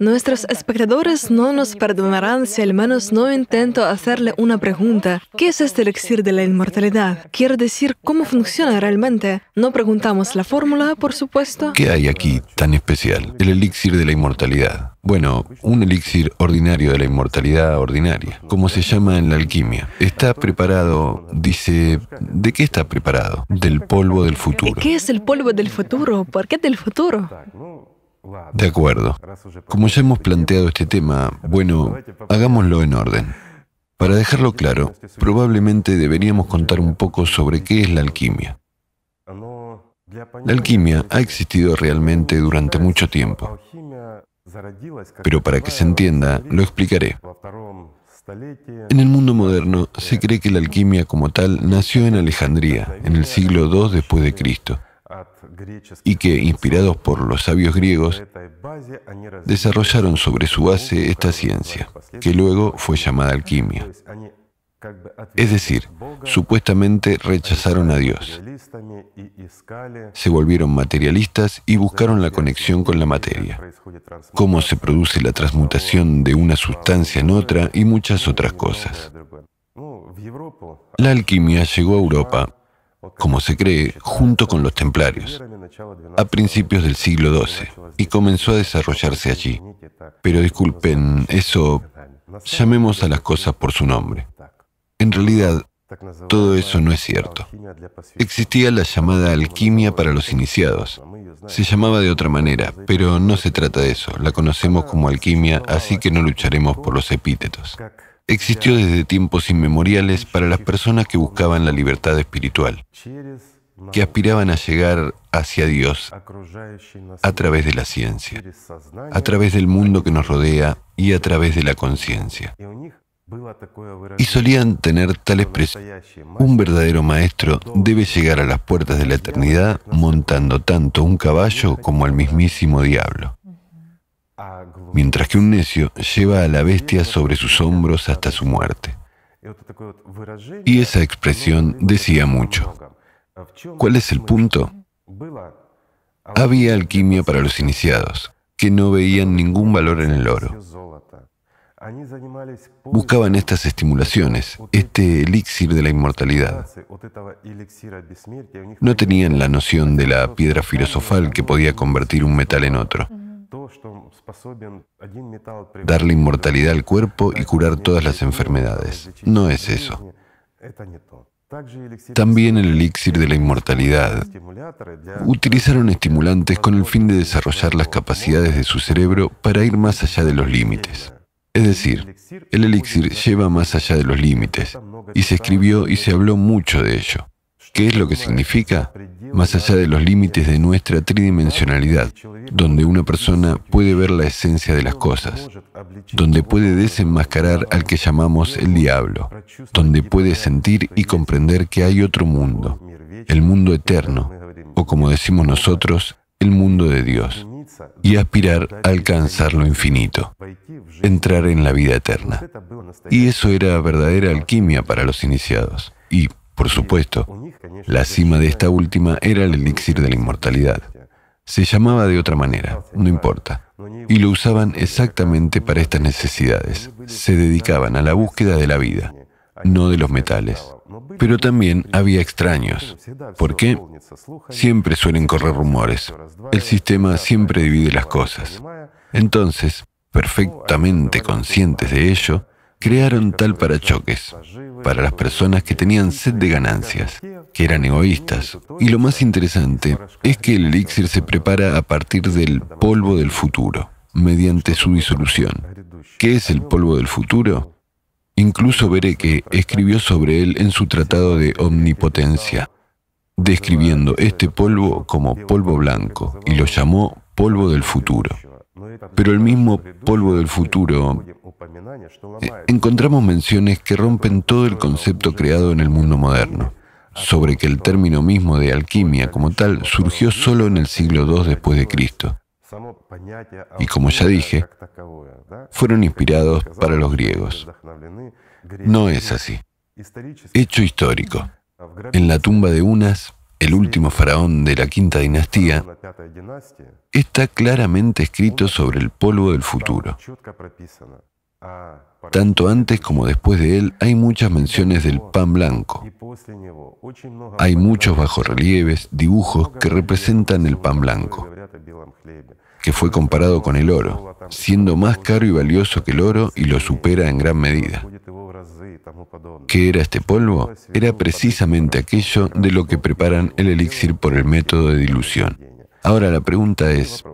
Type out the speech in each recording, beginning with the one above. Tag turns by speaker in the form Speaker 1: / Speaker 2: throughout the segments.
Speaker 1: Nuestros espectadores no nos perdonarán si al menos no intento hacerle una pregunta. ¿Qué es este elixir de la inmortalidad? Quiero decir, ¿cómo funciona realmente? No preguntamos la fórmula, por supuesto.
Speaker 2: ¿Qué hay aquí tan especial? El elixir de la inmortalidad. Bueno, un elixir ordinario de la inmortalidad ordinaria, como se llama en la alquimia. Está preparado, dice, ¿de qué está preparado? Del polvo del futuro.
Speaker 1: ¿Qué es el polvo del futuro? ¿Por qué del futuro?
Speaker 2: De acuerdo. Como ya hemos planteado este tema, bueno, hagámoslo en orden. Para dejarlo claro, probablemente deberíamos contar un poco sobre qué es la alquimia. La alquimia ha existido realmente durante mucho tiempo. Pero para que se entienda, lo explicaré. En el mundo moderno, se cree que la alquimia como tal nació en Alejandría, en el siglo II después de Cristo, y que, inspirados por los sabios griegos, desarrollaron sobre su base esta ciencia, que luego fue llamada alquimia. Es decir, supuestamente rechazaron a Dios. Se volvieron materialistas y buscaron la conexión con la materia, cómo se produce la transmutación de una sustancia en otra y muchas otras cosas. La alquimia llegó a Europa, como se cree, junto con los templarios, a principios del siglo XII, y comenzó a desarrollarse allí. Pero disculpen, llamemos a las cosas por su nombre. En realidad, todo eso no es cierto. Existía la llamada alquimia para los iniciados. Se llamaba de otra manera, pero no se trata de eso. La conocemos como alquimia, así que no lucharemos por los epítetos. Existió desde tiempos inmemoriales para las personas que buscaban la libertad espiritual, que aspiraban a llegar hacia Dios a través de la ciencia, a través del mundo que nos rodea y a través de la conciencia. Y solían tener tal expresión: un verdadero maestro debe llegar a las puertas de la eternidad montando tanto un caballo como al mismísimo diablo, mientras que un necio lleva a la bestia sobre sus hombros hasta su muerte. Y esa expresión decía mucho. ¿Cuál es el punto? Había alquimia para los iniciados, que no veían ningún valor en el oro. Buscaban estas estimulaciones, este elixir de la inmortalidad. No tenían la noción de la piedra filosofal que podía convertir un metal en otro, darle inmortalidad al cuerpo y curar todas las enfermedades. No es eso. También el elixir de la inmortalidad. Utilizaron estimulantes con el fin de desarrollar las capacidades de su cerebro para ir más allá de los límites. Es decir, el elixir lleva más allá de los límites, y se escribió y se habló mucho de ello. ¿Qué es lo que significa? Más allá de los límites de nuestra tridimensionalidad, donde una persona puede ver la esencia de las cosas, donde puede desenmascarar al que llamamos el diablo, donde puede sentir y comprender que hay otro mundo, el mundo eterno, o como decimos nosotros, el mundo de Dios, y aspirar a alcanzar lo infinito, entrar en la vida eterna. Y eso era verdadera alquimia para los iniciados. Y, por supuesto, la cima de esta última era el elixir de la inmortalidad. Se llamaba de otra manera, no importa. Y lo usaban exactamente para estas necesidades. Se dedicaban a la búsqueda de la vida, no de los metales. Pero también había extraños. ¿Por qué? Siempre suelen correr rumores. El sistema siempre divide las cosas. Entonces, perfectamente conscientes de ello, crearon tal parachoques para las personas que tenían sed de ganancias, que eran egoístas. Y lo más interesante es que el elixir se prepara a partir del polvo del futuro, mediante su disolución. ¿Qué es el polvo del futuro? Incluso Berecke escribió sobre él en su tratado de omnipotencia, describiendo este polvo como polvo blanco, y lo llamó polvo del futuro. Pero el mismo polvo del futuro, encontramos menciones que rompen todo el concepto creado en el mundo moderno, sobre que el término mismo de alquimia como tal surgió solo en el siglo II después de Cristo. Y como ya dije, fueron inspirados para los griegos. No es así. Hecho histórico. En la tumba de Unas, el último faraón de la quinta dinastía, está claramente escrito sobre el polvo del futuro. Tanto antes como después de él hay muchas menciones del pan blanco. Hay muchos bajorrelieves, dibujos que representan el pan blanco, que fue comparado con el oro, siendo más caro y valioso que el oro y lo supera en gran medida. ¿Qué era este polvo? Era precisamente aquello de lo que preparan el elixir por el método de dilución. Ahora la pregunta es,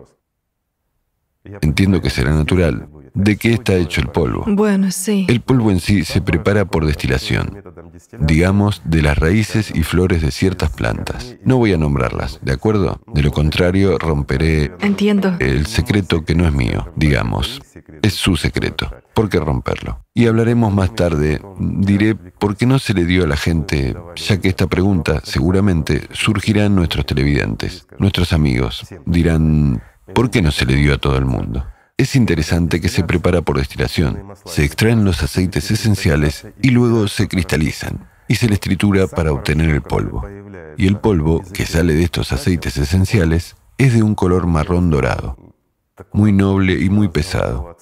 Speaker 2: entiendo que será natural, ¿de qué está hecho el polvo?
Speaker 1: Bueno, sí.
Speaker 2: El polvo en sí se prepara por destilación, digamos, de las raíces y flores de ciertas plantas. No voy a nombrarlas, ¿de acuerdo? De lo contrario, romperé
Speaker 1: Entiendo.
Speaker 2: el secreto que no es mío, digamos. Es su secreto. ¿Por qué romperlo? Y hablaremos más tarde, diré por qué no se le dio a la gente, ya que esta pregunta seguramente surgirá en nuestros televidentes, nuestros amigos. Dirán, ¿por qué no se le dio a todo el mundo? Es interesante que se prepara por destilación. Se extraen los aceites esenciales y luego se cristalizan y se les tritura para obtener el polvo. Y el polvo que sale de estos aceites esenciales es de un color marrón dorado, muy noble y muy pesado.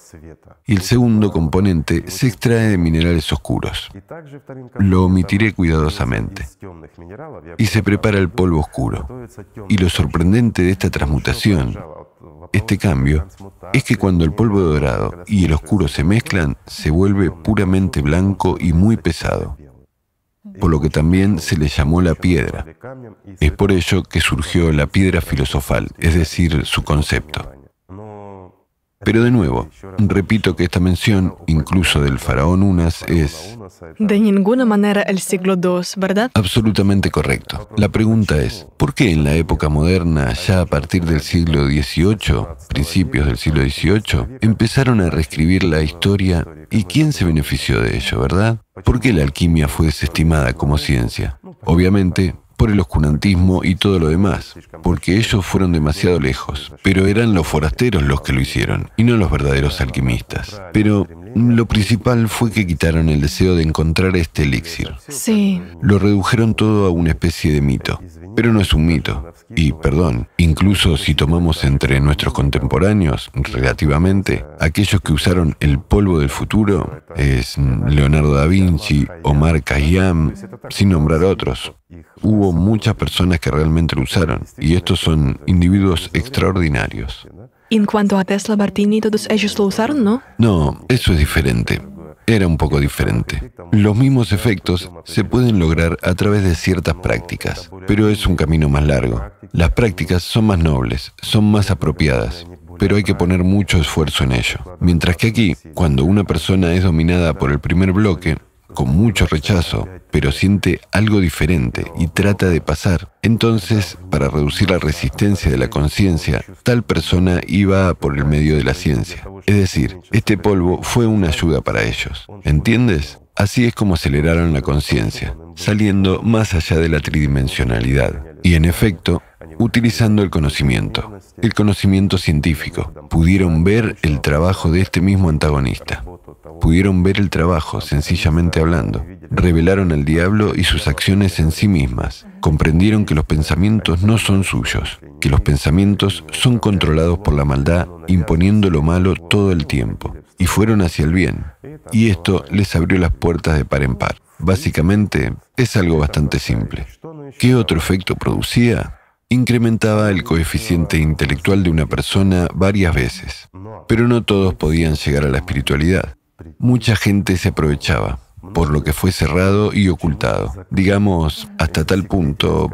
Speaker 2: Y el segundo componente se extrae de minerales oscuros. Lo omitiré cuidadosamente. Y se prepara el polvo oscuro. Y lo sorprendente de esta transmutación, este cambio, es que cuando el polvo dorado y el oscuro se mezclan, se vuelve puramente blanco y muy pesado, por lo que también se le llamó la piedra. Es por ello que surgió la piedra filosofal, es decir, su concepto. Pero de nuevo, repito que esta mención, incluso del faraón Unas, es
Speaker 1: De ninguna manera el siglo II, ¿verdad?
Speaker 2: absolutamente correcto. La pregunta es, ¿por qué en la época moderna, ya a partir del siglo XVIII, principios del siglo XVIII, empezaron a reescribir la historia y quién se benefició de ello, verdad? ¿Por qué la alquimia fue desestimada como ciencia? Obviamente, por el oscurantismo y todo lo demás, porque ellos fueron demasiado lejos, pero eran los forasteros los que lo hicieron, y no los verdaderos alquimistas. Pero lo principal fue que quitaron el deseo de encontrar este elixir.
Speaker 1: Sí.
Speaker 2: Lo redujeron todo a una especie de mito, pero no es un mito. Y, perdón, incluso si tomamos entre nuestros contemporáneos, relativamente, aquellos que usaron el polvo del futuro, es Leonardo da Vinci, Omar Khayyam, sin nombrar otros. Hubo muchas personas que realmente lo usaron, y estos son individuos extraordinarios.
Speaker 1: En cuanto a Tesla, Martini, todos ellos lo usaron, ¿no?
Speaker 2: No, eso es diferente. Era un poco diferente. Los mismos efectos se pueden lograr a través de ciertas prácticas, pero es un camino más largo. Las prácticas son más nobles, son más apropiadas, pero hay que poner mucho esfuerzo en ello. Mientras que aquí, cuando una persona es dominada por el primer bloque, con mucho rechazo, pero siente algo diferente y trata de pasar. Entonces, para reducir la resistencia de la conciencia, tal persona iba por el medio de la ciencia. Es decir, este polvo fue una ayuda para ellos. ¿Entiendes? Así es como aceleraron la conciencia, saliendo más allá de la tridimensionalidad. Y en efecto, utilizando el conocimiento científico, pudieron ver el trabajo de este mismo antagonista. Pudieron ver el trabajo, sencillamente hablando. Revelaron al diablo y sus acciones en sí mismas. Comprendieron que los pensamientos no son suyos, que los pensamientos son controlados por la maldad, imponiendo lo malo todo el tiempo. Y fueron hacia el bien. Y esto les abrió las puertas de par en par. Básicamente, es algo bastante simple. ¿Qué otro efecto producía? Incrementaba el coeficiente intelectual de una persona varias veces. Pero no todos podían llegar a la espiritualidad. Mucha gente se aprovechaba, por lo que fue cerrado y ocultado, digamos, hasta tal punto.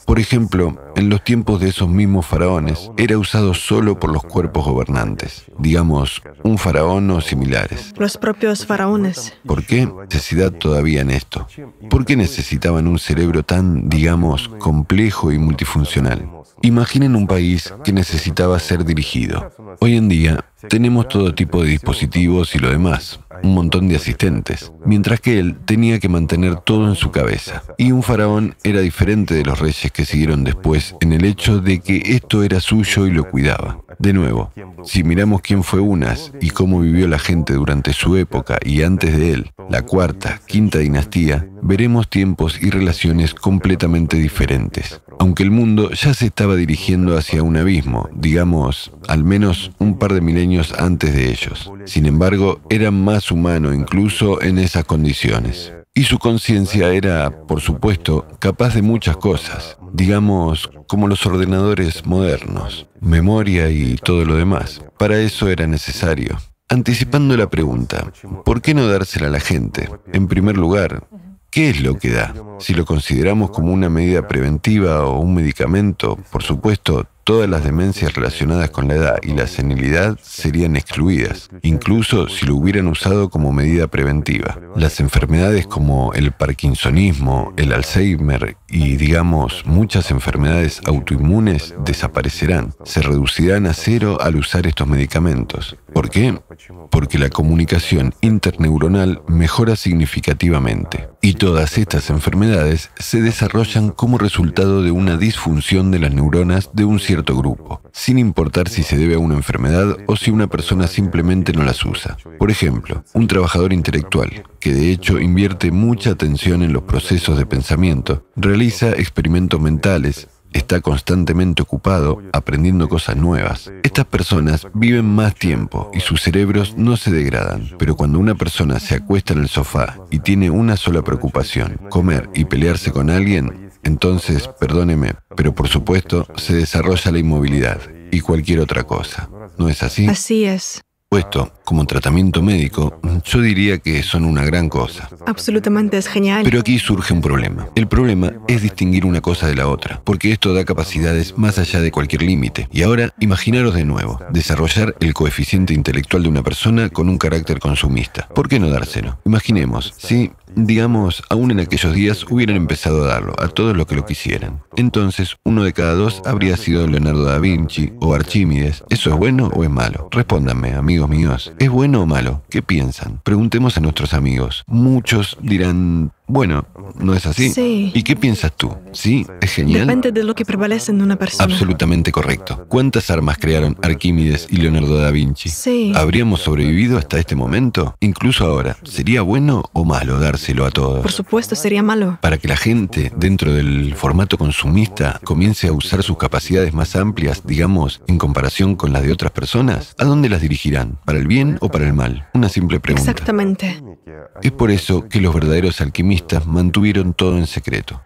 Speaker 2: Por ejemplo, en los tiempos de esos mismos faraones, era usado solo por los cuerpos gobernantes, digamos, un faraón o similares.
Speaker 1: Los propios faraones.
Speaker 2: ¿Por qué necesidad todavía en esto? ¿Por qué necesitaban un cerebro tan, digamos, complejo y multifuncional? Imaginen un país que necesitaba ser dirigido. Hoy en día tenemos todo tipo de dispositivos y lo demás, un montón de asistentes, mientras que él tenía que mantener todo en su cabeza. Y un faraón era diferente de los reyes meses que siguieron después en el hecho de que esto era suyo y lo cuidaba. De nuevo, si miramos quién fue Unas y cómo vivió la gente durante su época y antes de él, la cuarta, quinta dinastía, veremos tiempos y relaciones completamente diferentes. Aunque el mundo ya se estaba dirigiendo hacia un abismo, digamos, al menos un par de milenios antes de ellos. Sin embargo, era más humano incluso en esas condiciones. Y su conciencia era, por supuesto, capaz de muchas cosas, digamos, como los ordenadores modernos, memoria y todo lo demás. Para eso era necesario. Anticipando la pregunta, ¿por qué no dársela a la gente? En primer lugar, ¿qué es lo que da? Si lo consideramos como una medida preventiva o un medicamento, por supuesto, todas las demencias relacionadas con la edad y la senilidad serían excluidas, incluso si lo hubieran usado como medida preventiva. Las enfermedades como el parkinsonismo, el Alzheimer y, digamos, muchas enfermedades autoinmunes desaparecerán, se reducirán a cero al usar estos medicamentos. ¿Por qué? Porque la comunicación interneuronal mejora significativamente. Y todas estas enfermedades se desarrollan como resultado de una disfunción de las neuronas de un cierto grupo, sin importar si se debe a una enfermedad o si una persona simplemente no las usa. Por ejemplo, un trabajador intelectual, que de hecho invierte mucha atención en los procesos de pensamiento, realiza experimentos mentales, está constantemente ocupado aprendiendo cosas nuevas. Estas personas viven más tiempo y sus cerebros no se degradan. Pero cuando una persona se acuesta en el sofá y tiene una sola preocupación, comer y pelearse con alguien, entonces, perdóneme, pero por supuesto se desarrolla la inmovilidad y cualquier otra cosa. ¿No es así?
Speaker 1: Así es.
Speaker 2: Puesto como tratamiento médico, yo diría que son una gran cosa.
Speaker 1: Absolutamente es genial.
Speaker 2: Pero aquí surge un problema. El problema es distinguir una cosa de la otra, porque esto da capacidades más allá de cualquier límite. Y ahora, imaginaros de nuevo, desarrollar el coeficiente intelectual de una persona con un carácter consumista. ¿Por qué no dárselo? Imaginemos, si, digamos, aún en aquellos días hubieran empezado a darlo a todos los que lo quisieran. Entonces, 1 de cada 2 habría sido Leonardo da Vinci o Arquímedes. ¿Eso es bueno o es malo? Respóndanme, amigos míos. ¿Es bueno o malo? ¿Qué piensan? Preguntemos a nuestros amigos. Muchos dirán, bueno, ¿no es así?
Speaker 1: Sí.
Speaker 2: ¿Y qué piensas tú? ¿Sí? ¿Es genial?
Speaker 1: Depende de lo que prevalece en una persona.
Speaker 2: Absolutamente correcto. ¿Cuántas armas crearon Arquímedes y Leonardo da Vinci?
Speaker 1: Sí.
Speaker 2: ¿Habríamos sobrevivido hasta este momento? Incluso ahora, ¿sería bueno o malo dárselo a todos?
Speaker 1: Por supuesto, sería malo.
Speaker 2: Para que la gente, dentro del formato consumista, comience a usar sus capacidades más amplias, digamos, en comparación con las de otras personas, ¿a dónde las dirigirán? ¿Para el bien o para el mal? Una simple pregunta.
Speaker 1: Exactamente.
Speaker 2: Es por eso que los verdaderos alquimistas mantuvieron todo en secreto.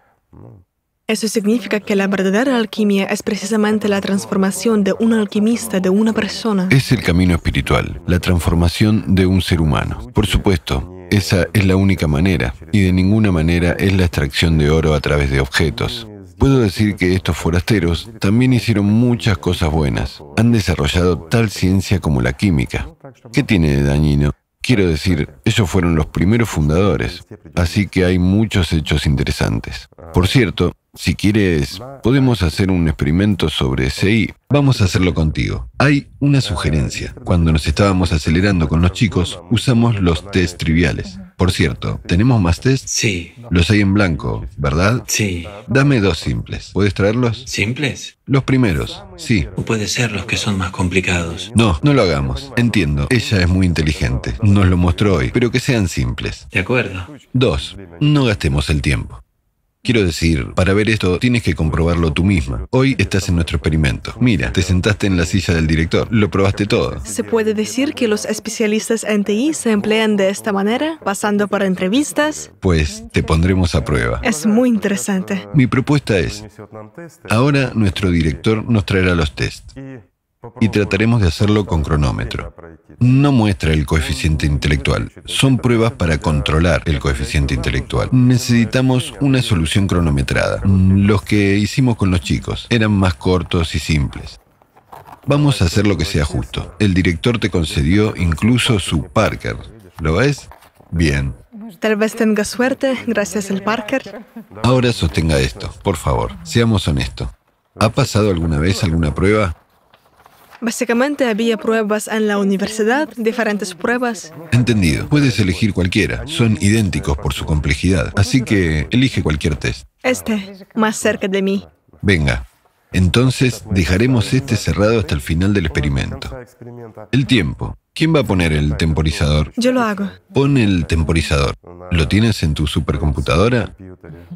Speaker 1: Eso significa que la verdadera alquimia es precisamente la transformación de un alquimista, de una persona.
Speaker 2: Es el camino espiritual, la transformación de un ser humano. Por supuesto, esa es la única manera, y de ninguna manera es la extracción de oro a través de objetos. Puedo decir que estos forasteros también hicieron muchas cosas buenas. Han desarrollado tal ciencia como la química. ¿Qué tiene de dañino? Quiero decir, ellos fueron los primeros fundadores, así que hay muchos hechos interesantes. Por cierto, si quieres, podemos hacer un experimento sobre SI. Vamos a hacerlo contigo. Hay una sugerencia. Cuando nos estábamos acelerando con los chicos, usamos los test triviales. Por cierto, ¿tenemos más test?
Speaker 3: Sí.
Speaker 2: Los hay en blanco, ¿verdad?
Speaker 3: Sí.
Speaker 2: Dame 2 simples. ¿Puedes traerlos?
Speaker 3: ¿Simples?
Speaker 2: Los primeros, sí.
Speaker 3: ¿O puede ser los que son más complicados?
Speaker 2: No, no lo hagamos. Entiendo, ella es muy inteligente. Nos lo mostró hoy, pero que sean simples.
Speaker 3: De acuerdo.
Speaker 2: 2. No gastemos el tiempo. Quiero decir, para ver esto tienes que comprobarlo tú misma. Hoy estás en nuestro experimento. Mira, te sentaste en la silla del director, lo probaste todo.
Speaker 1: ¿Se puede decir que los especialistas en TI se emplean de esta manera, pasando por entrevistas?
Speaker 2: Pues te pondremos a prueba.
Speaker 1: Es muy interesante.
Speaker 2: Mi propuesta es, ahora nuestro director nos traerá los tests y trataremos de hacerlo con cronómetro. No muestra el coeficiente intelectual, son pruebas para controlar el coeficiente intelectual. Necesitamos una solución cronometrada. Los que hicimos con los chicos eran más cortos y simples. Vamos a hacer lo que sea justo. El director te concedió incluso su Parker. ¿Lo ves? Bien.
Speaker 1: Tal vez tenga suerte gracias al Parker.
Speaker 2: Ahora sostenga esto, por favor. Seamos honestos. ¿Ha pasado alguna vez alguna prueba?
Speaker 1: Básicamente había pruebas en la universidad, diferentes pruebas.
Speaker 2: Entendido. Puedes elegir cualquiera. Son idénticos por su complejidad. Así que elige cualquier test.
Speaker 1: Este, más cerca de mí.
Speaker 2: Venga, entonces dejaremos este cerrado hasta el final del experimento. El tiempo. ¿Quién va a poner el temporizador?
Speaker 1: Yo lo hago.
Speaker 2: Pon el temporizador. ¿Lo tienes en tu supercomputadora?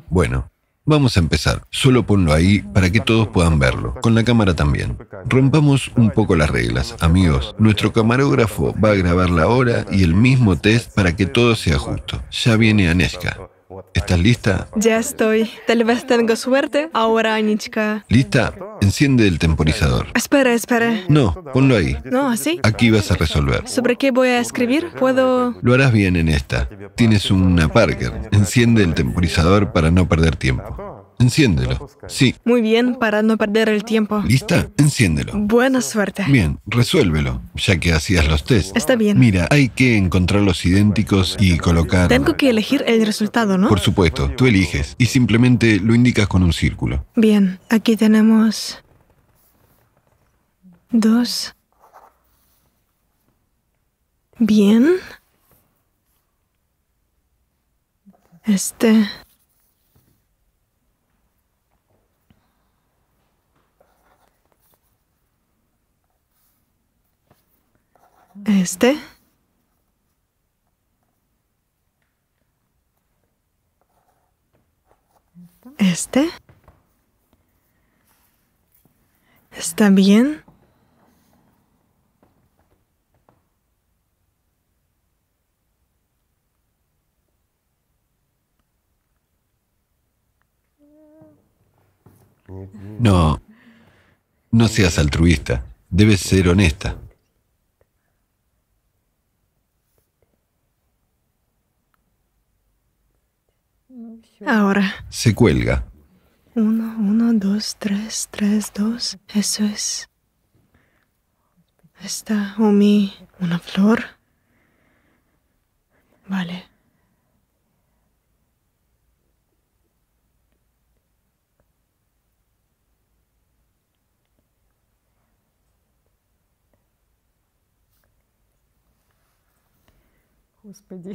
Speaker 2: Bueno, vamos a empezar. Solo ponlo ahí para que todos puedan verlo. Con la cámara también. Rompamos un poco las reglas, amigos. Nuestro camarógrafo va a grabar la hora y el mismo test para que todo sea justo. Ya viene Aneshka. ¿Estás lista?
Speaker 1: Ya estoy. Tal vez tengo suerte. Ahora, Anichka.
Speaker 2: ¿Lista? Enciende el temporizador.
Speaker 1: Espera, espera.
Speaker 2: No, ponlo ahí.
Speaker 1: No, ¿así?
Speaker 2: Aquí vas a resolver.
Speaker 1: ¿Sobre qué voy a escribir? ¿Puedo...?
Speaker 2: Lo harás bien en esta. Tienes una Parker. Enciende el temporizador para no perder tiempo. Enciéndelo. Sí.
Speaker 1: Muy bien, para no perder el tiempo.
Speaker 2: ¿Lista? Enciéndelo.
Speaker 1: Buena suerte.
Speaker 2: Bien, resuélvelo, ya que hacías los test.
Speaker 1: Está bien.
Speaker 2: Mira, hay que encontrar los idénticos y colocar...
Speaker 1: Tengo que elegir el resultado, ¿no?
Speaker 2: Por supuesto, tú eliges y simplemente lo indicas con un círculo.
Speaker 1: Bien, aquí tenemos 2. Bien. Este. Este. Este. ¿Está bien?
Speaker 2: No, no seas altruista. Debes ser honesta.
Speaker 1: Ahora.
Speaker 2: Se cuelga.
Speaker 1: 1, 1, 2, 3, 3, 2. Eso es. Está una flor. Vale.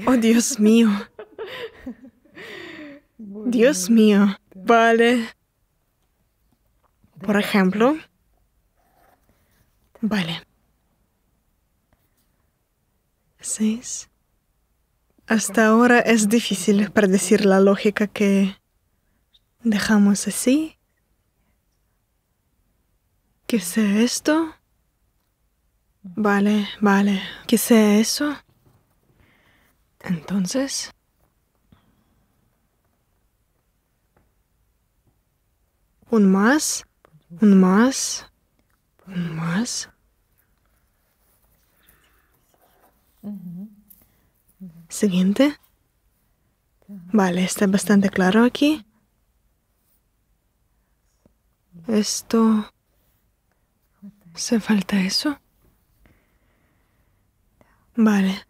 Speaker 1: Oh, Dios mío. Dios mío. Vale. Por ejemplo. Vale. 6. Hasta ahora es difícil predecir la lógica que dejamos así. ¿Qué sea esto? Vale, vale. ¿Qué sea eso? Entonces... un más, un más, un más. Siguiente. Vale, está bastante claro aquí. Esto... ¿se falta eso? Vale.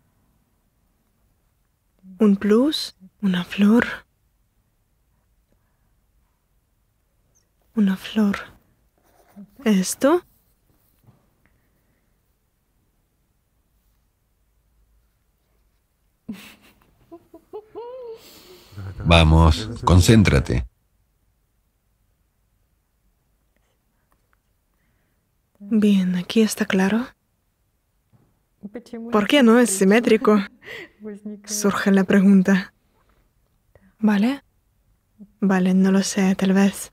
Speaker 1: Un plus, una flor. Una flor. ¿Esto?
Speaker 2: Vamos, concéntrate.
Speaker 1: Bien, aquí está claro. ¿Por qué no es simétrico? Surge la pregunta. ¿Vale? Vale, no lo sé, tal vez.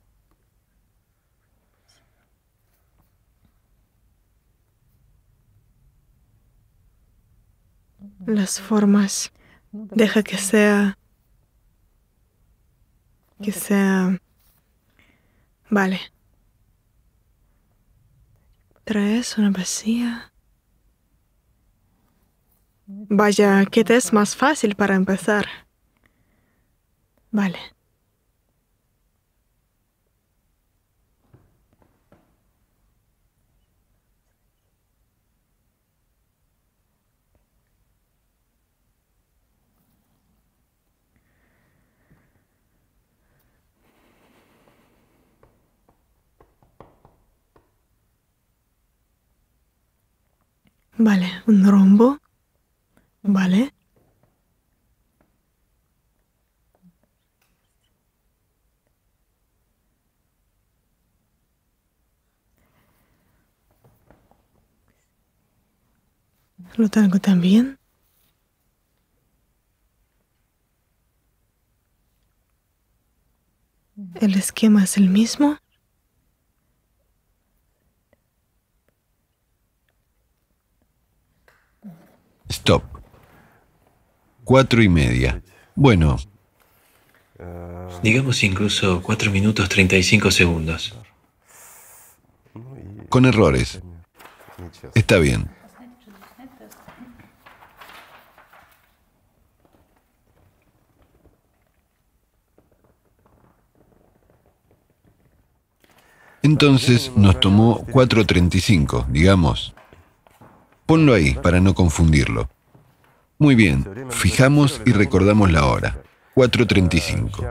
Speaker 1: Las formas. Deja que sea... Vale. 3, una vacía. Vaya, ¿qué te es más fácil para empezar? Vale. Vale, un rombo. Vale. Lo tengo también. ¿El esquema es el mismo?
Speaker 2: Stop. 4:30. Bueno,
Speaker 3: Digamos incluso 4 minutos 35 segundos.
Speaker 2: con errores. Está bien. Entonces nos tomó 4:35, digamos. Ponlo ahí para no confundirlo. Muy bien, fijamos y recordamos la hora. 4:35.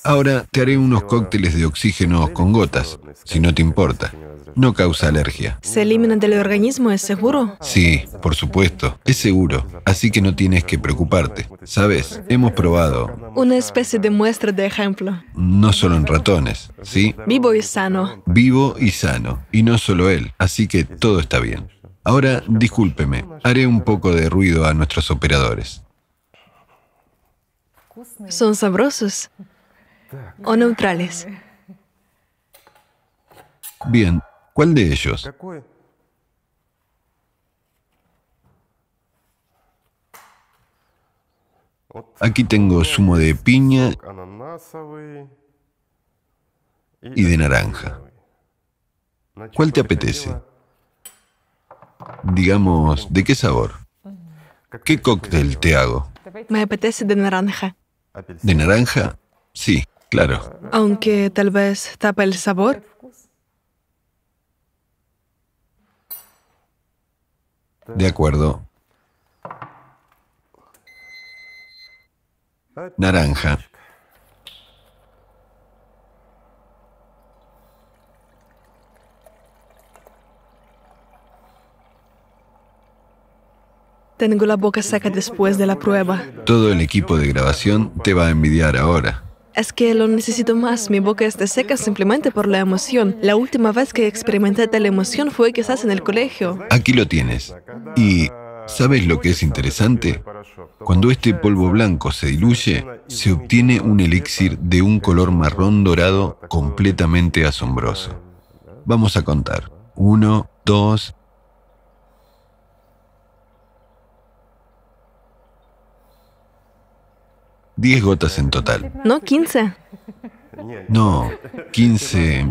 Speaker 2: Ahora te haré unos cócteles de oxígeno con gotas, si no te importa. No causa alergia.
Speaker 1: ¿Se elimina del organismo, es seguro?
Speaker 2: Sí, por supuesto, es seguro, así que no tienes que preocuparte. Sabes, hemos probado,
Speaker 1: Una especie de muestra de ejemplo.
Speaker 2: no solo en ratones, ¿sí?
Speaker 1: Vivo y sano.
Speaker 2: Vivo y sano, y no solo él, así que todo está bien. Ahora, discúlpeme, haré un poco de ruido a nuestros operadores.
Speaker 1: ¿Son sabrosos o neutrales?
Speaker 2: Bien, ¿cuál de ellos? Aquí tengo zumo de piña y de naranja. ¿Cuál te apetece? Digamos, ¿de qué sabor? ¿Qué cóctel te hago?
Speaker 1: Me apetece de naranja,
Speaker 2: ¿De naranja? Sí, claro.
Speaker 1: aunque tal vez tapa el sabor.
Speaker 2: De acuerdo. Naranja.
Speaker 1: Tengo la boca seca después de la prueba.
Speaker 2: Todo el equipo de grabación te va a envidiar ahora.
Speaker 1: Es que lo necesito más. Mi boca está seca simplemente por la emoción. La última vez que experimenté tal emoción fue quizás en el colegio.
Speaker 2: Aquí lo tienes. Y, ¿sabes lo que es interesante? Cuando este polvo blanco se diluye, se obtiene un elixir de un color marrón dorado completamente asombroso. Vamos a contar. 1, 2... 10 gotas en total.
Speaker 1: ¿No? 15.
Speaker 2: No, 15.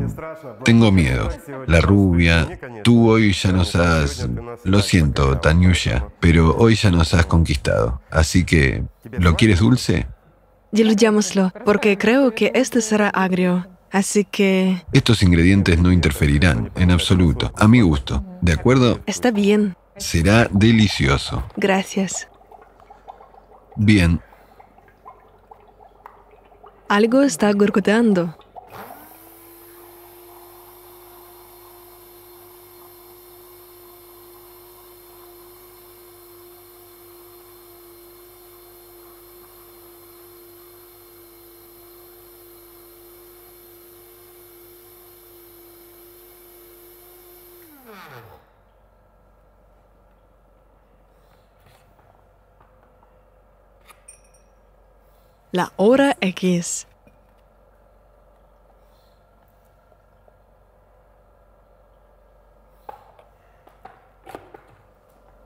Speaker 2: Tengo miedo. La rubia. Tú hoy ya nos has... Lo siento, Tanyusha, pero hoy ya nos has conquistado. Así que, ¿lo quieres dulce?
Speaker 1: Diluyámoslo, porque creo que este será agrio. Así que...
Speaker 2: Estos ingredientes no interferirán, en absoluto. A mi gusto. ¿De acuerdo?
Speaker 1: está bien.
Speaker 2: Será delicioso.
Speaker 1: Gracias.
Speaker 2: Bien.
Speaker 1: Algo está gorgoteando. La hora X.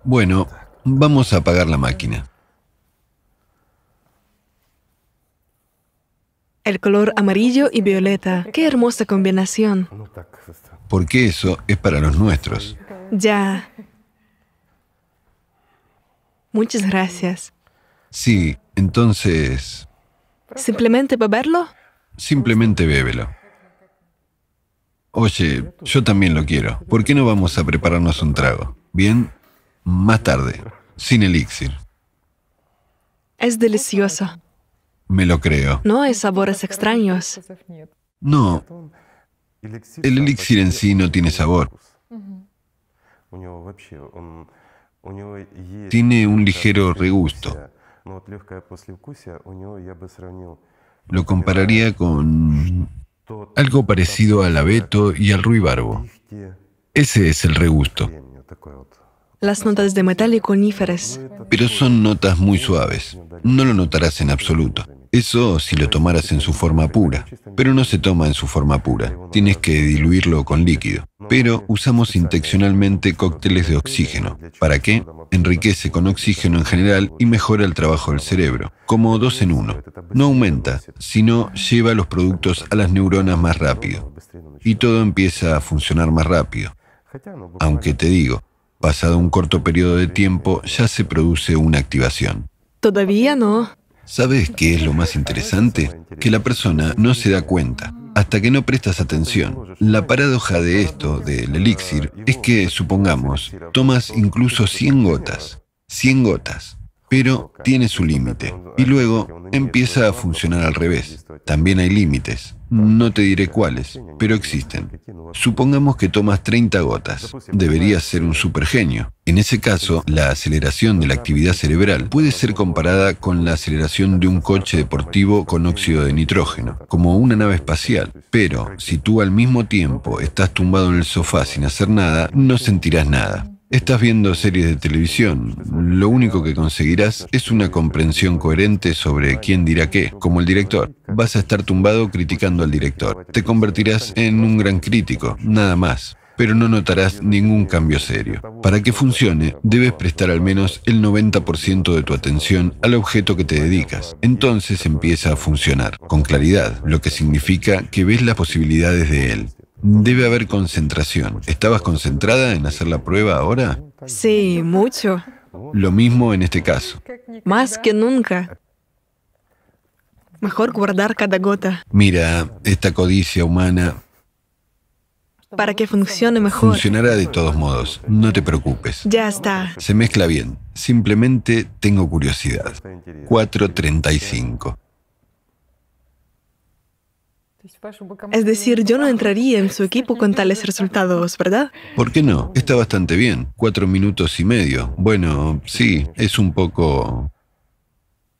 Speaker 2: Bueno, vamos a apagar la máquina.
Speaker 1: El color amarillo y violeta. Qué hermosa combinación.
Speaker 2: Porque eso es para los nuestros.
Speaker 1: Ya. Muchas gracias.
Speaker 2: Sí, entonces...
Speaker 1: ¿Simplemente beberlo?
Speaker 2: Simplemente bébelo. Oye, yo también lo quiero. ¿Por qué no vamos a prepararnos un trago? ¿Bien? Más tarde, sin elixir.
Speaker 1: Es delicioso.
Speaker 2: Me lo creo.
Speaker 1: No hay sabores extraños.
Speaker 2: No, el elixir en sí no tiene sabor. Tiene un ligero regusto. Lo compararía con algo parecido al abeto y al ruibarbo. Ese es el regusto.
Speaker 1: las notas de metal y coníferas.
Speaker 2: Pero son notas muy suaves. No lo notarás en absoluto. Eso si lo tomaras en su forma pura. Pero no se toma en su forma pura. Tienes que diluirlo con líquido. Pero usamos intencionalmente cócteles de oxígeno. ¿Para qué? Enriquece con oxígeno en general y mejora el trabajo del cerebro. Como 2 en 1. No aumenta, sino lleva los productos a las neuronas más rápido. Y todo empieza a funcionar más rápido. Aunque te digo, pasado un corto periodo de tiempo ya se produce una activación.
Speaker 1: Todavía no.
Speaker 2: ¿Sabes qué es lo más interesante? Que la persona no se da cuenta hasta que no prestas atención. La paradoja de esto, del elixir, es que, supongamos, tomas incluso 100 gotas. 100 gotas. Pero tiene su límite. Y luego empieza a funcionar al revés. También hay límites. No te diré cuáles, pero existen. Supongamos que tomas 30 gotas. Deberías ser un supergenio. En ese caso, la aceleración de la actividad cerebral puede ser comparada con la aceleración de un coche deportivo con óxido de nitrógeno, como una nave espacial. Pero, si tú al mismo tiempo estás tumbado en el sofá sin hacer nada, no sentirás nada. Estás viendo series de televisión. Lo único que conseguirás es una comprensión coherente sobre quién dirá qué, como el director. Vas a estar tumbado criticando al director. Te convertirás en un gran crítico, nada más. Pero no notarás ningún cambio serio. Para que funcione, debes prestar al menos el 90% de tu atención al objeto que te dedicas. Entonces empieza a funcionar, con claridad, lo que significa que ves las posibilidades de él. Debe haber concentración. ¿Estabas concentrada en hacer la prueba ahora?
Speaker 1: Sí, mucho.
Speaker 2: Lo mismo en este caso.
Speaker 1: Más que nunca. Mejor guardar cada gota
Speaker 2: Mira, esta codicia humana
Speaker 1: para que funcione mejor.
Speaker 2: funcionará de todos modos. No te preocupes.
Speaker 1: Ya está.
Speaker 2: Se mezcla bien. Simplemente tengo curiosidad. 4:35.
Speaker 1: Es decir, yo no entraría en su equipo con tales resultados, ¿verdad?
Speaker 2: ¿Por qué no? Está bastante bien. 4 minutos y medio. Bueno, sí, es un poco...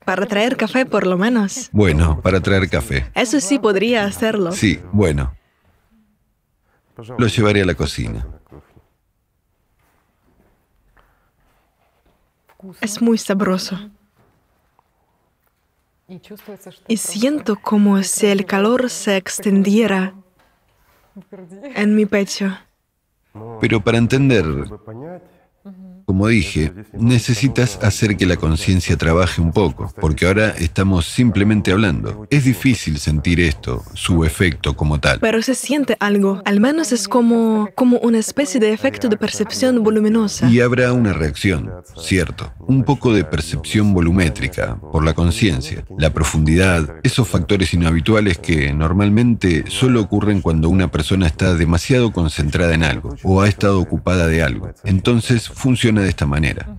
Speaker 1: Para traer café, por lo menos.
Speaker 2: Bueno, para traer café.
Speaker 1: Eso sí podría hacerlo.
Speaker 2: Sí, bueno. Lo llevaré a la cocina.
Speaker 1: Es muy sabroso. Y siento como si el calor se extendiera en mi pecho.
Speaker 2: Pero para entender, como dije, necesitas hacer que la conciencia trabaje un poco, porque ahora estamos simplemente hablando. Es difícil sentir esto, su efecto como tal.
Speaker 1: Pero se siente algo. Al menos es como una especie de efecto de percepción voluminosa.
Speaker 2: Y habrá una reacción, cierto, un poco de percepción volumétrica, por la conciencia, la profundidad, esos factores inhabituales que normalmente solo ocurren cuando una persona está demasiado concentrada en algo o ha estado ocupada de algo. Entonces funciona de esta manera.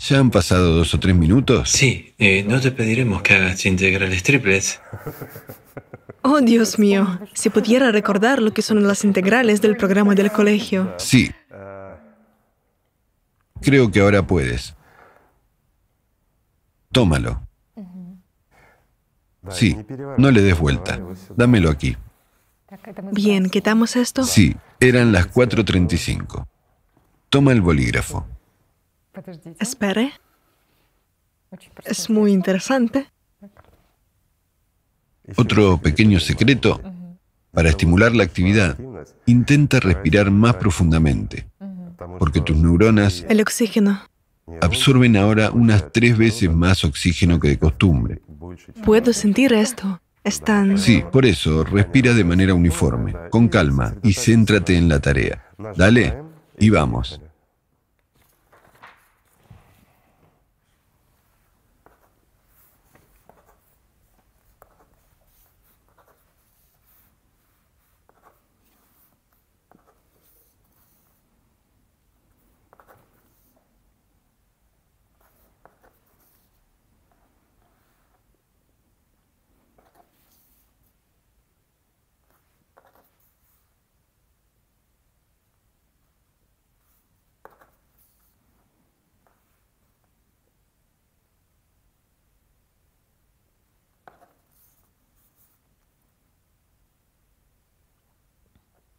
Speaker 2: ¿Ya han pasado 2 o 3 minutos?
Speaker 3: Sí, no te pediremos que hagas integrales triples.
Speaker 1: Oh, Dios mío. Si pudiera recordar lo que son las integrales del programa del colegio.
Speaker 2: Sí. Creo que ahora puedes. Tómalo. Sí, no le des vuelta. Dámelo aquí.
Speaker 1: Bien, ¿quitamos esto?
Speaker 2: Sí, eran las 4:35. Toma el bolígrafo.
Speaker 1: Espere. Es muy interesante.
Speaker 2: Otro pequeño secreto. Para estimular la actividad, intenta respirar más profundamente, porque tus neuronas
Speaker 1: El oxígeno.
Speaker 2: absorben ahora unas 3 veces más oxígeno que de costumbre.
Speaker 1: Puedo sentir esto. Están...
Speaker 2: Sí, por eso, respira de manera uniforme, con calma, y céntrate en la tarea. Dale, y vamos.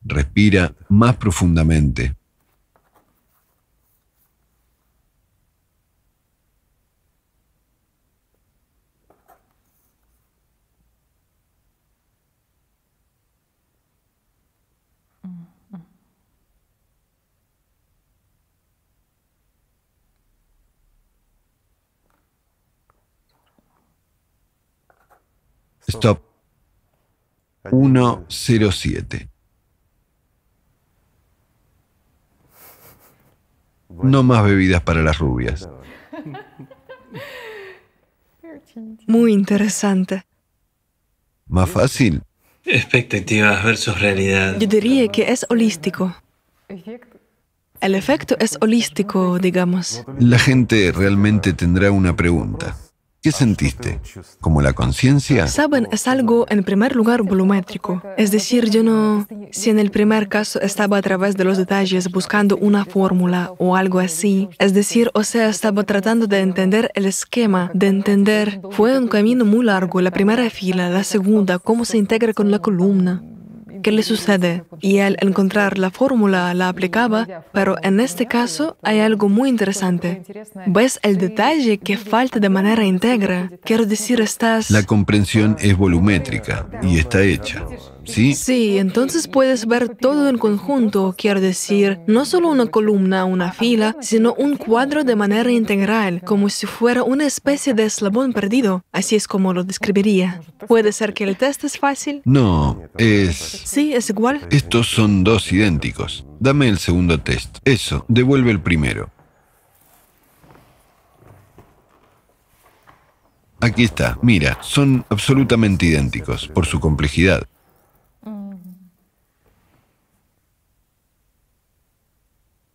Speaker 2: Respira más profundamente. Stop. 107. No más bebidas para las rubias.
Speaker 1: Muy interesante.
Speaker 2: ¿Más fácil?
Speaker 3: Expectativas versus realidad.
Speaker 1: Yo diría que es holístico. El efecto es holístico, digamos.
Speaker 2: La gente realmente tendrá una pregunta. ¿Qué sentiste? ¿Como la conciencia?
Speaker 1: Saben, es algo en primer lugar volumétrico. Es decir, yo no... Si en el primer caso estaba a través de los detalles buscando una fórmula o algo así, es decir, o sea, estaba tratando de entender el esquema, de entender... Fue un camino muy largo, la primera fila, la segunda, cómo se integra con la columna. ¿Qué le sucede? Y al encontrar la fórmula la aplicaba, pero en este caso hay algo muy interesante. ¿Ves el detalle que falta de manera íntegra? Quiero decir, estás...
Speaker 2: La comprensión es volumétrica y está hecha, ¿sí?
Speaker 1: Sí, entonces puedes ver todo en conjunto, quiero decir, no solo una columna, una fila, sino un cuadro de manera integral, como si fuera una especie de eslabón perdido. Así es como lo describiría. ¿Puede ser que el test es fácil?
Speaker 2: No, es...
Speaker 1: Sí, es igual.
Speaker 2: Estos son dos idénticos. Dame el segundo test. Eso, devuelve el primero. Aquí está, mira, son absolutamente idénticos por su complejidad.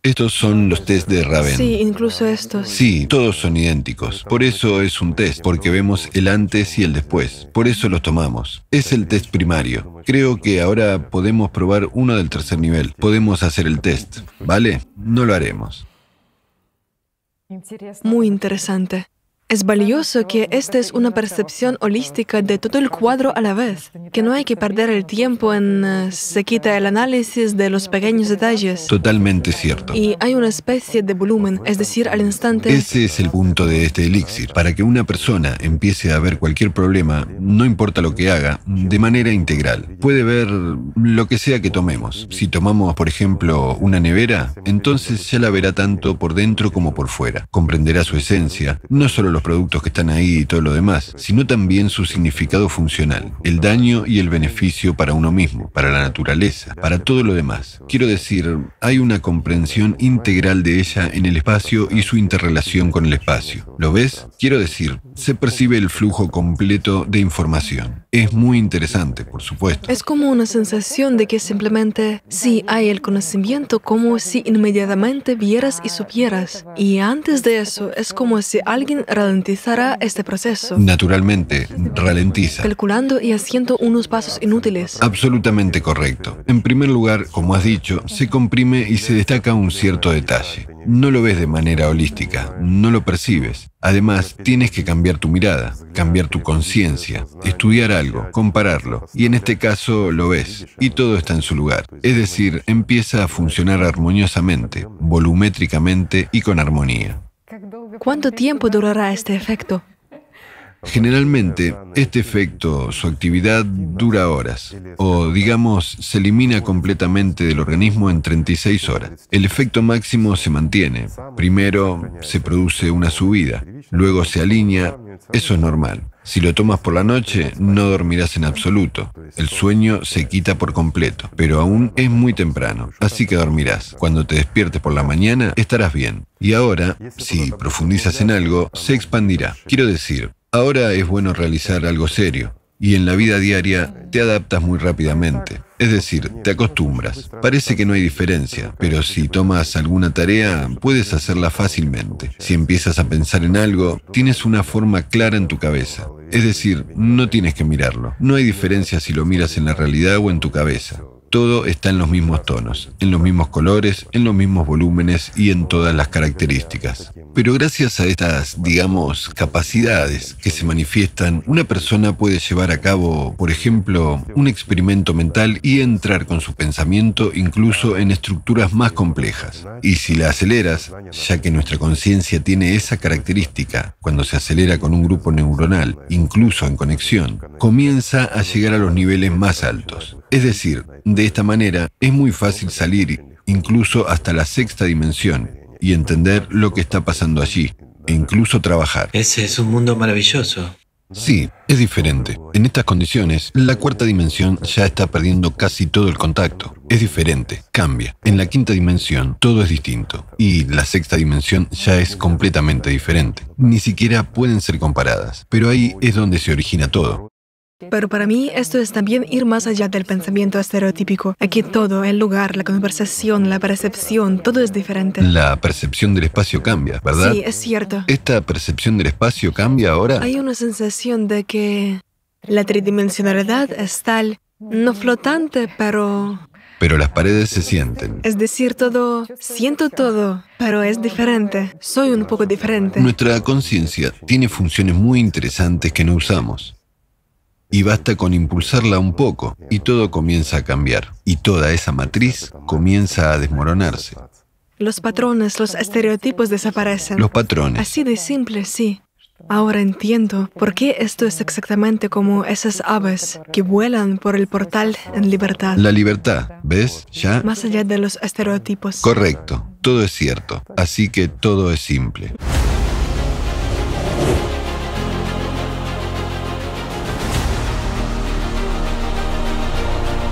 Speaker 2: Estos son los test de Raven.
Speaker 1: Sí, incluso estos.
Speaker 2: Sí, todos son idénticos. Por eso es un test, porque vemos el antes y el después. Por eso los tomamos. Es el test primario. Creo que ahora podemos probar uno del tercer nivel. Podemos hacer el test, ¿vale? No lo haremos.
Speaker 1: Muy interesante. Es valioso que esta es una percepción holística de todo el cuadro a la vez, que no hay que perder el tiempo en se quita el análisis de los pequeños detalles.
Speaker 2: Totalmente cierto.
Speaker 1: Y hay una especie de volumen, es decir, al instante...
Speaker 2: Ese es el punto de este elixir. Para que una persona empiece a ver cualquier problema, no importa lo que haga, de manera integral. Puede ver lo que sea que tomemos. Si tomamos, por ejemplo, una nevera, entonces ya la verá tanto por dentro como por fuera. Comprenderá su esencia, no solo los productos que están ahí y todo lo demás, sino también su significado funcional, el daño y el beneficio para uno mismo, para la naturaleza, para todo lo demás. Quiero decir, hay una comprensión integral de ella en el espacio y su interrelación con el espacio. ¿Lo ves? Quiero decir, se percibe el flujo completo de información. Es muy interesante, por supuesto.
Speaker 1: Es como una sensación de que simplemente, sí, hay el conocimiento como si inmediatamente vieras y supieras. Y antes de eso, es como si alguien ralentizará este proceso.
Speaker 2: Naturalmente, ralentiza.
Speaker 1: Calculando y haciendo unos pasos inútiles.
Speaker 2: Absolutamente correcto. En primer lugar, como has dicho, se comprime y se destaca un cierto detalle. No lo ves de manera holística, no lo percibes. Además, tienes que cambiar tu mirada, cambiar tu conciencia, estudiar algo, compararlo. Y en este caso lo ves, y todo está en su lugar. Es decir, empieza a funcionar armoniosamente, volumétricamente y con armonía.
Speaker 1: ¿Cuánto tiempo durará este efecto?
Speaker 2: Generalmente, este efecto, su actividad dura horas, o digamos, se elimina completamente del organismo en 36 horas. El efecto máximo se mantiene. Primero se produce una subida, luego se alinea. Eso es normal. Si lo tomas por la noche, no dormirás en absoluto. El sueño se quita por completo, pero aún es muy temprano, así que dormirás. Cuando te despiertes por la mañana, estarás bien. Y ahora, si profundizas en algo, se expandirá. Quiero decir, ahora es bueno realizar algo serio, y en la vida diaria te adaptas muy rápidamente. Es decir, te acostumbras. Parece que no hay diferencia, pero si tomas alguna tarea, puedes hacerla fácilmente. Si empiezas a pensar en algo, tienes una forma clara en tu cabeza. Es decir, no tienes que mirarlo. No hay diferencia si lo miras en la realidad o en tu cabeza. Todo está en los mismos tonos, en los mismos colores, en los mismos volúmenes y en todas las características. Pero gracias a estas, digamos, capacidades que se manifiestan, una persona puede llevar a cabo, por ejemplo, un experimento mental y entrar con su pensamiento incluso en estructuras más complejas. Y si la aceleras, ya que nuestra conciencia tiene esa característica, cuando se acelera con un grupo neuronal, incluso en conexión, comienza a llegar a los niveles más altos. Es decir, de esta manera es muy fácil salir incluso hasta la sexta dimensión y entender lo que está pasando allí, e incluso trabajar.
Speaker 3: Ese es un mundo maravilloso.
Speaker 2: Sí, es diferente. En estas condiciones, la cuarta dimensión ya está perdiendo casi todo el contacto. Es diferente, cambia. En la quinta dimensión, todo es distinto. Y la sexta dimensión ya es completamente diferente. Ni siquiera pueden ser comparadas. Pero ahí es donde se origina todo.
Speaker 1: Pero para mí esto es también ir más allá del pensamiento estereotípico. Aquí todo, el lugar, la conversación, la percepción, todo es diferente.
Speaker 2: La percepción del espacio cambia, ¿verdad?
Speaker 1: Sí, es cierto.
Speaker 2: ¿Esta percepción del espacio cambia ahora?
Speaker 1: Hay una sensación de que la tridimensionalidad es tal, no flotante, pero...
Speaker 2: Pero las paredes se sienten.
Speaker 1: Es decir, todo, siento todo, pero es diferente. Soy un poco diferente.
Speaker 2: Nuestra conciencia tiene funciones muy interesantes que no usamos. Y basta con impulsarla un poco y todo comienza a cambiar. Y toda esa matriz comienza a desmoronarse.
Speaker 1: Los patrones, los estereotipos desaparecen.
Speaker 2: Los patrones.
Speaker 1: Así de simple, sí. Ahora entiendo por qué esto es exactamente como esas aves que vuelan por el portal en libertad.
Speaker 2: La libertad, ¿ves? ¿Ya?
Speaker 1: Más allá de los estereotipos.
Speaker 2: Correcto. Todo es cierto. Así que todo es simple.